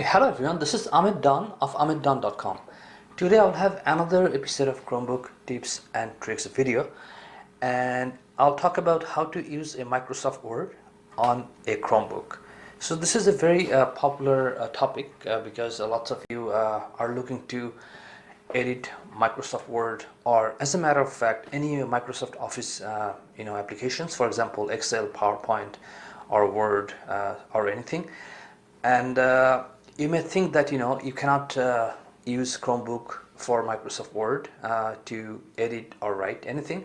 Hello everyone, this is Amit Dan of amitdan.com. Today I'll have another episode of Chromebook tips and tricks video, and I'll talk about how to use a Microsoft Word on a Chromebook. So this is a very popular topic because a lot of you are looking to edit Microsoft Word, or as a matter of fact any Microsoft Office applications, for example Excel, PowerPoint or Word or anything. And you may think that you cannot use Chromebook for Microsoft Word to edit or write anything,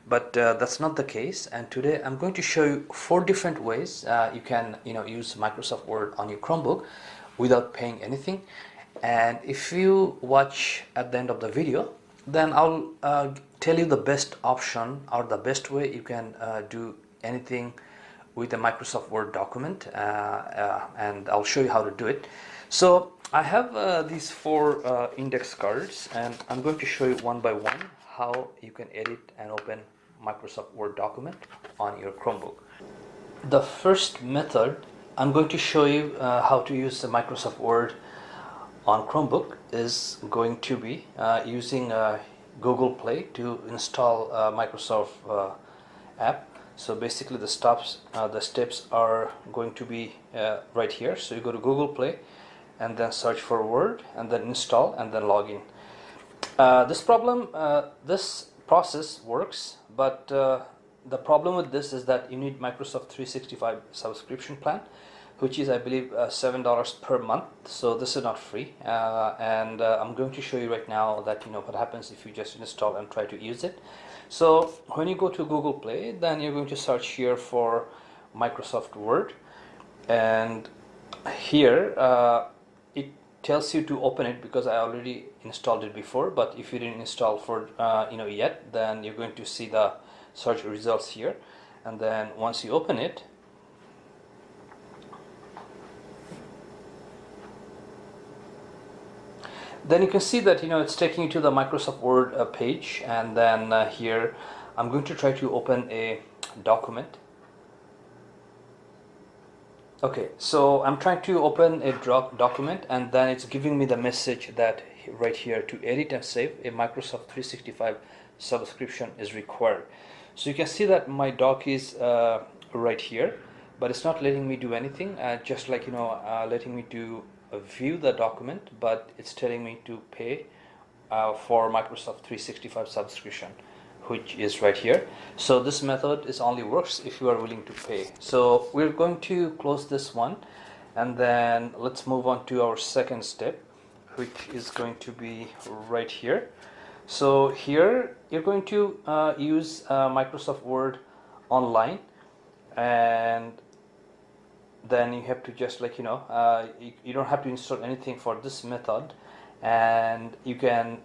but that's not the case. And today I'm going to show you 4 different ways you can use Microsoft Word on your Chromebook without paying anything. And if you watch at the end of the video, then I'll tell you the best option or the best way you can do anything with a Microsoft Word document, and I'll show you how to do it. So I have these 4 index cards, and I'm going to show you one by one how you can edit and open Microsoft Word document on your Chromebook. The first method I'm going to show you how to use the Microsoft Word on Chromebook is going to be using Google Play to install Microsoft app. So basically the steps are going to be right here. So you go to Google Play and then search for Word and then install and then log in. This process works, but the problem with this is that you need Microsoft 365 subscription plan, which is I believe $7 per month. So this is not free, and I'm going to show you right now that what happens if you just install and try to use it. So when you go to Google Play, then you're going to search here for Microsoft Word, and here it tells you to open it because I already installed it before. But if you didn't install for yet, then you're going to see the search results here, and then once you open it, then you can see that it's taking you to the Microsoft Word page, and then here I'm going to try to open a document. Okay, so I'm trying to open a document, and then it's giving me the message that right here, to edit and save a Microsoft 365 subscription is required. So you can see that my doc is right here, but it's not letting me do anything, just like letting me to view the document, but it's telling me to pay for Microsoft 365 subscription, which is right here. So this method only works if you are willing to pay. So we're going to close this one, and then let's move on to our second step, which is going to be right here. So here you're going to use Microsoft Word online, and then you have to just you don't have to install anything for this method, and you can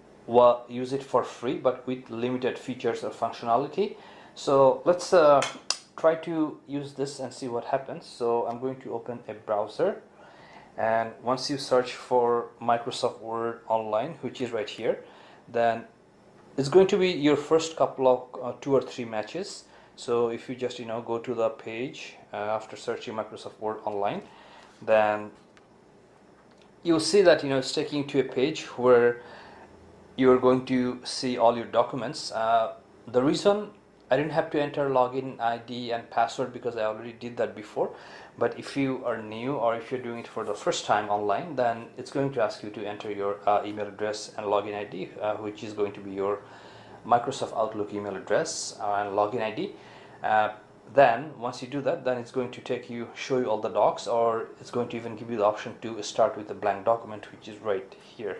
use it for free but with limited features or functionality. So let's try to use this and see what happens. So I'm going to open a browser, and once you search for Microsoft Word online, which is right here, then it's going to be your first couple of 2 or 3 matches. So if you just go to the page after searching Microsoft Word online, then you'll see that it's taking you to a page where you're going to see all your documents. The reason I didn't have to enter login ID and password because I already did that before, but if you are new or if you're doing it for the first time online, then it's going to ask you to enter your email address and login ID, which is going to be your Microsoft Outlook email address and login ID. Then once you do that, then it's going to show you all the docs, or it's going to even give you the option to start with a blank document, which is right here.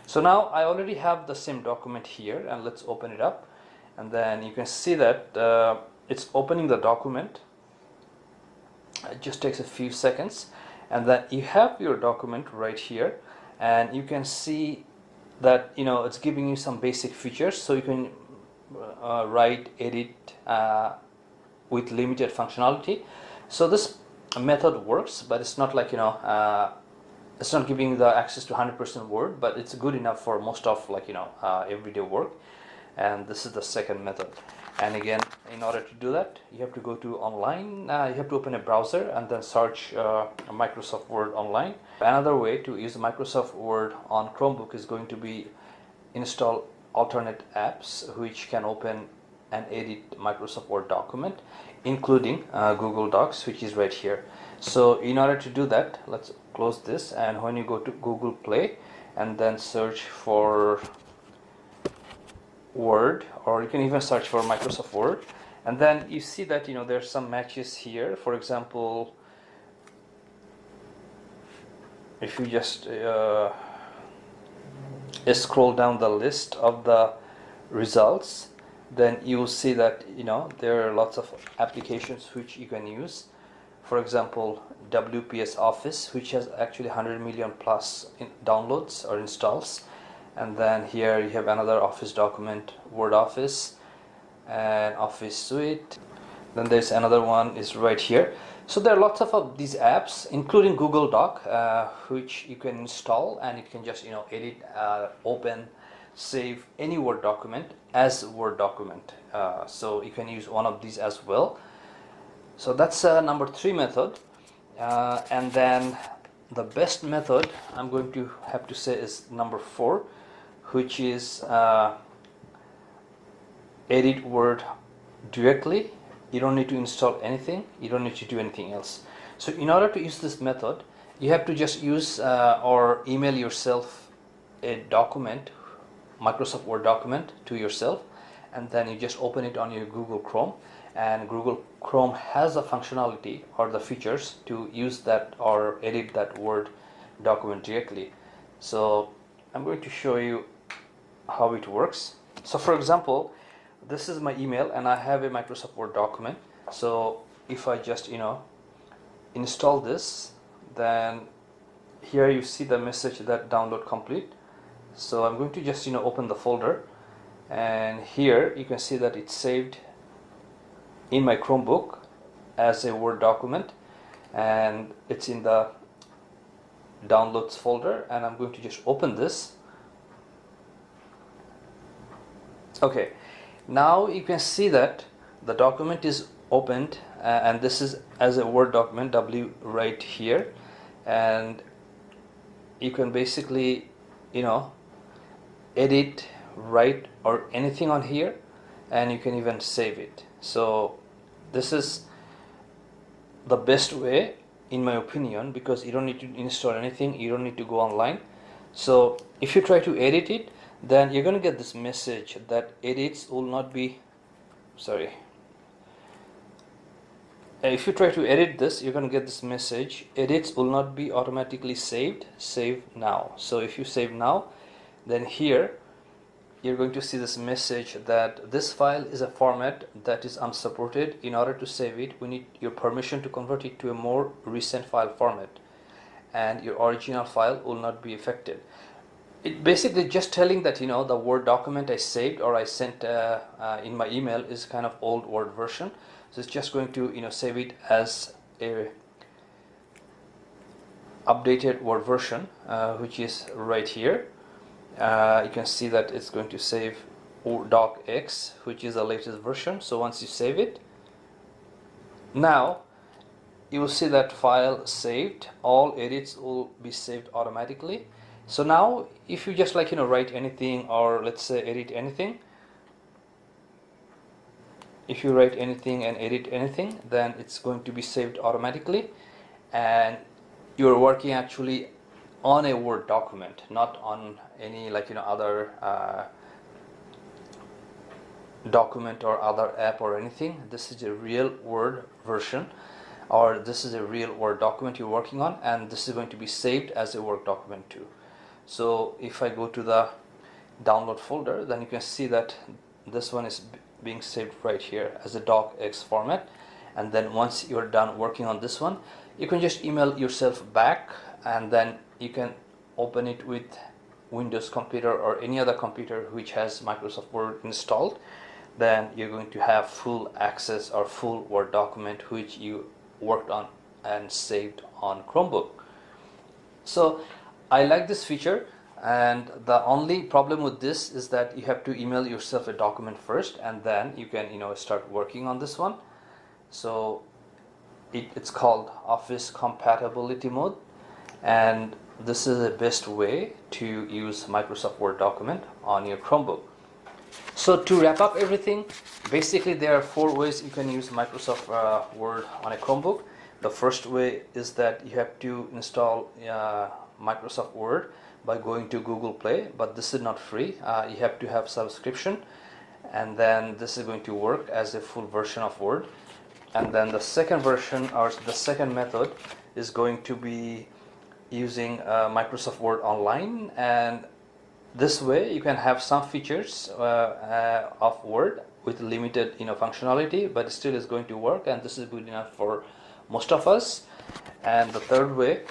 So now I already have the same document here, and let's open it up, and then you can see that it's opening the document. It just takes a few seconds, and then you have your document right here, and you can see that it's giving you some basic features. So you can write, edit with limited functionality. So this method works, but it's not like it's not giving you the access to 100% Word, but it's good enough for most of everyday work. and this is the second method. And again, in order to do that, you have to go to online, you have to open a browser and then search Microsoft Word online. Another way to use Microsoft Word on Chromebook is going to be install alternate apps which can open and edit Microsoft Word document, including Google Docs, which is right here. So in order to do that, let's close this, and when you go to Google Play and then search for Word, or you can even search for Microsoft Word, and then you see that there's some matches here. For example, if you just scroll down the list of the results, then you will see that there are lots of applications which you can use. For example, WPS Office, which has actually 100 million plus downloads or installs. And then here you have another Office document, Word Office and Office Suite. Then there's another one is right here. So there are lots of these apps, including Google Doc, which you can install, and you can just edit, open, save any Word document as a Word document. So you can use one of these as well. So that's number 3 method. And then the best method I'm going to have to say is number 4, which is edit Word directly. You don't need to install anything, you don't need to do anything else. So in order to use this method, you have to just use or email yourself a document, Microsoft Word document, to yourself, and then you just open it on your Google Chrome, and Google Chrome has a functionality or the features to use that or edit that Word document directly. So I'm going to show you how it works. So for example, this is my email and I have a Microsoft Word document. So if I just install this, then here you see the message that download complete. So I'm going to just open the folder, and here you can see that it's saved in my Chromebook as a Word document, and it's in the downloads folder, and I'm going to just open this. Okay, now you can see that the document is opened, and this is as a Word document, W right here, and you can basically edit, write or anything on here, and you can even save it. So this is the best way in my opinion, because you don't need to install anything, you don't need to go online. So if you try to edit it, then you're going to get this message that edits will not be, if you try to edit this, you're going to get this message, edits will not be automatically saved, save now. So if you save now, then here you're going to see this message that this file is a format that is unsupported. In order to save it, we need your permission to convert it to a more recent file format, and your original file will not be affected. It basically just telling that the Word document I saved or I sent in my email is kind of old Word version. So it's just going to save it as a updated Word version, which is right here. You can see that it's going to save docx, which is the latest version. So once you save it, now you will see that file saved, all edits will be saved automatically. So now if you just write anything, or let's say edit anything, if you write anything and edit anything, then it's going to be saved automatically, and you're working actually on a Word document, not on any other document or other app or anything. This is a real Word version, or this is a real Word document you're working on, and this is going to be saved as a Word document too. So if I go to the download folder, then you can see that this one is being saved right here as a docx format. And then once you're done working on this one, you can just email yourself back, and then you can open it with Windows computer or any other computer which has Microsoft Word installed. Then you're going to have full access or full Word document which you worked on and saved on Chromebook. So I like this feature. And the only problem with this is that you have to email yourself a document first, and then you can start working on this one. So it's called Office Compatibility Mode, and this is the best way to use Microsoft Word document on your Chromebook. So to wrap up everything, basically there are 4 ways you can use Microsoft Word on a Chromebook. The first way is that you have to install Microsoft Word by going to Google Play, but this is not free. You have to have subscription, and then this is going to work as a full version of Word. And then the second version, or the second method, is going to be using Microsoft Word Online, and this way you can have some features of Word with limited functionality, but still is going to work, and this is good enough for most of us. And the third way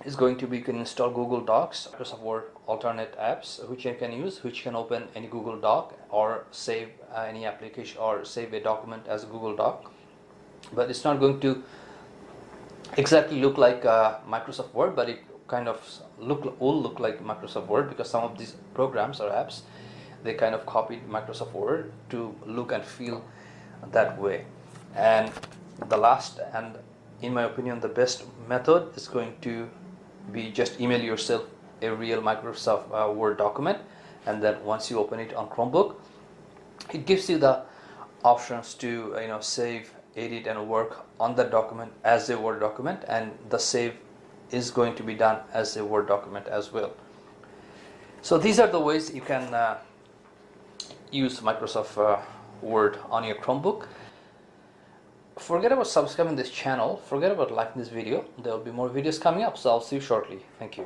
is going to be you can install Google Docs, Microsoft Word alternate apps which you can use, which can open any Google Doc or save any application or save a document as a Google Doc. But it's not going to exactly look like Microsoft Word, but it kind of will look like Microsoft Word, because some of these programs or apps, they kind of copied Microsoft Word to look and feel that way. And the last, and in my opinion the best method, is going to be just email yourself a real Microsoft Word document, and then once you open it on Chromebook, it gives you the options to save, edit and work on that document as a Word document, and the save is going to be done as a Word document as well. So these are the ways you can use Microsoft Word on your Chromebook. Forget about subscribing this channel, forget about liking this video. There will be more videos coming up, so I'll see you shortly. Thank you.